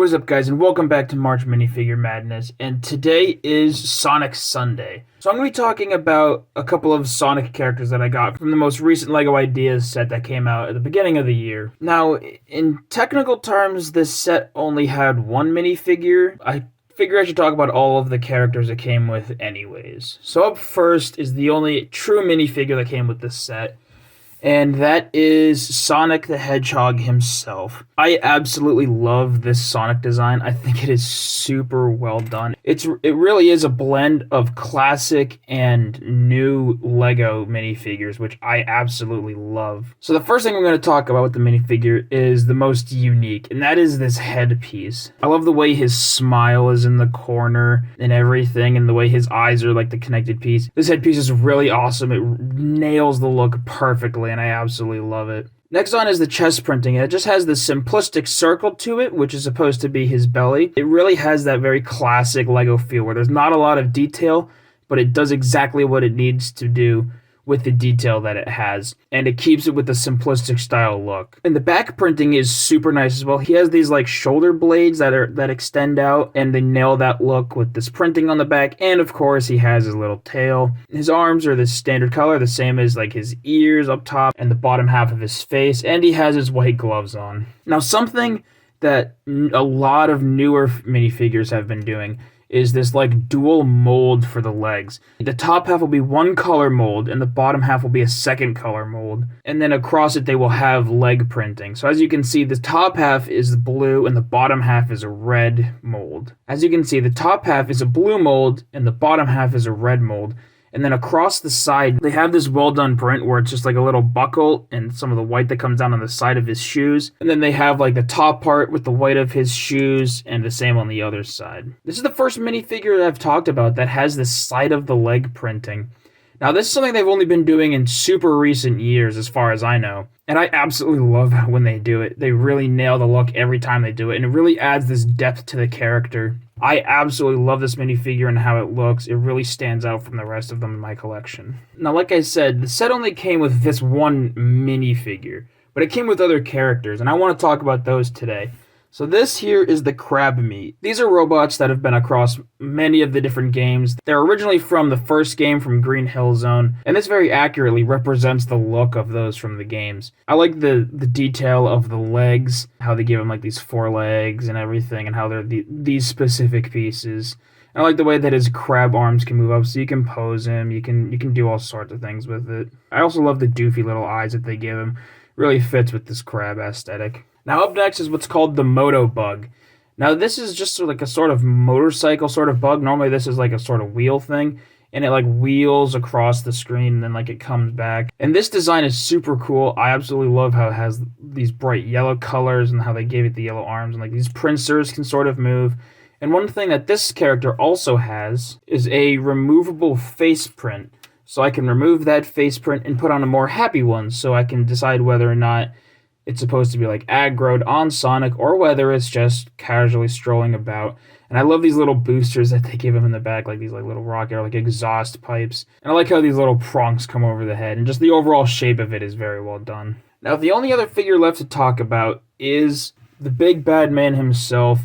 What is up, guys, and welcome back to March Minifigure Madness, and today is Sonic Sunday. So I'm going to be talking about a couple of Sonic characters that I got from the most recent LEGO Ideas set that came out at the beginning of the year. Now, in technical terms, this set only had one minifigure. I figure I should talk about all of the characters it came with anyways. So up first is the only true minifigure that came with this set, and that is Sonic the Hedgehog himself. I absolutely love this Sonic design. I think it is super well done. It really is a blend of classic and new LEGO minifigures, which I absolutely love. So the first thing we're going to talk about with the minifigure is the most unique, and that is this headpiece. I love the way his smile is in the corner and everything, and the way his eyes are like the connected piece. This headpiece is really awesome. It nails the look perfectly, and I absolutely love it. Next on is the chest printing. It just has this simplistic circle to it, which is supposed to be his belly. It really has that very classic LEGO feel where there's not a lot of detail, but it does exactly what it needs to do with the detail that it has, and it keeps it with the simplistic style look. And the back printing is super nice as well. He has these like shoulder blades that extend out, and they nail that look with this printing on the back. And of course, he has his little tail. His arms are the standard color, the same as like his ears up top and the bottom half of his face, and he has his white gloves on. Now, something that a lot of newer minifigures have been doing is this like dual mold for the legs. The top half will be one color mold and the bottom half will be a second color mold. And then across it they will have leg printing. So as you can see, the top half is blue and the bottom half is a red mold. As you can see, the top half is a blue mold and the bottom half is a red mold. And then across the side, they have this well done print where it's just like a little buckle and some of the white that comes down on the side of his shoes. And then they have like the top part with the white of his shoes and the same on the other side. This is the first minifigure that I've talked about that has this side of the leg printing. Now, this is something they've only been doing in super recent years as far as I know. And I absolutely love when they do it. They really nail the look every time they do it. And it really adds this depth to the character. I absolutely love this minifigure and how it looks. It really stands out from the rest of them in my collection. Now, like I said, the set only came with this one minifigure, but it came with other characters, and I want to talk about those today. So this here is the Crab Meat. These are robots that have been across many of the different games. They're originally from the first game from Green Hill Zone, and this very accurately represents the look of those from the games. I like the detail of the legs, how they give them like these four legs and everything, and how they're these specific pieces. And I like the way that his crab arms can move up, so you can pose him, you can do all sorts of things with it. I also love the doofy little eyes that they give him. Really fits with this crab aesthetic. Now up next is what's called the Motobug. Now this is just like a sort of motorcycle sort of bug. Normally this is like a sort of wheel thing, and it like wheels across the screen and then like it comes back. And this design is super cool. I absolutely love how it has these bright yellow colors and how they gave it the yellow arms, and like these pincers can sort of move. And one thing that this character also has is a removable face print. So I can remove that face print and put on a more happy one, so I can decide whether or not it's supposed to be like aggroed on Sonic or whether it's just casually strolling about. And I love these little boosters that they give him in the back, like these like little rocket or like exhaust pipes. And I like how these little prongs come over the head, and just the overall shape of it is very well done. Now, the only other figure left to talk about is the big bad man himself,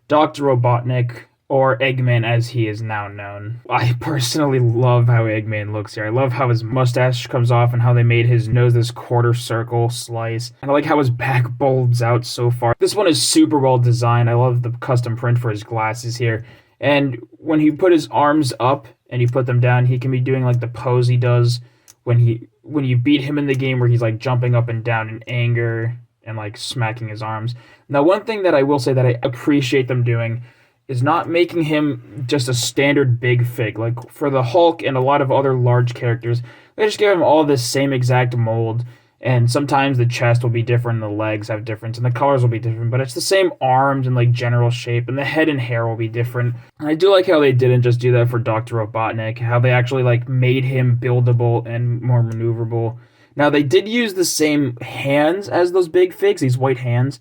Dr. Robotnik, or Eggman as he is now known. I personally love how Eggman looks here. I love how his mustache comes off and how they made his nose this quarter circle slice. And I like how his back bulbs out so far. This one is super well designed. I love the custom print for his glasses here. And when he put his arms up and you put them down, he can be doing like the pose he does when you beat him in the game, where he's like jumping up and down in anger and like smacking his arms. Now, one thing that I will say that I appreciate them doing is not making him just a standard big fig. Like for the Hulk and a lot of other large characters, they just give him all this same exact mold, and sometimes the chest will be different, the legs have difference, and the colors will be different, but it's the same arms and like general shape, and the head and hair will be different. And I do like how they didn't just do that for Dr. Robotnik, how they actually like made him buildable and more maneuverable. Now, they did use the same hands as those big figs, these white hands,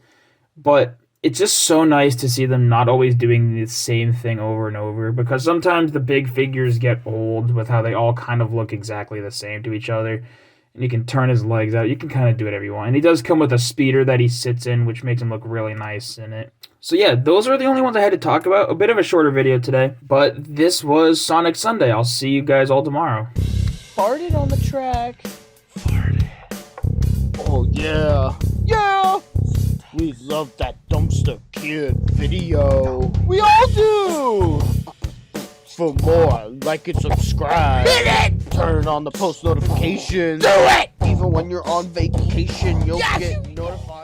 but it's just so nice to see them not always doing the same thing over and over, because sometimes the big figures get old with how they all kind of look exactly the same to each other. And you can turn his legs out. You can kind of do whatever you want. And he does come with a speeder that he sits in, which makes him look really nice in it. So yeah, those are the only ones I had to talk about. A bit of a shorter video today, but this was Sonic Sunday. I'll see you guys all tomorrow. Farted on the track. Farted. Oh yeah. Yeah! We love that Dumpster Kid video. We all do! For more, like and subscribe. Hit it! Turn on the post notifications. Do it! Even when you're on vacation, you'll get notified.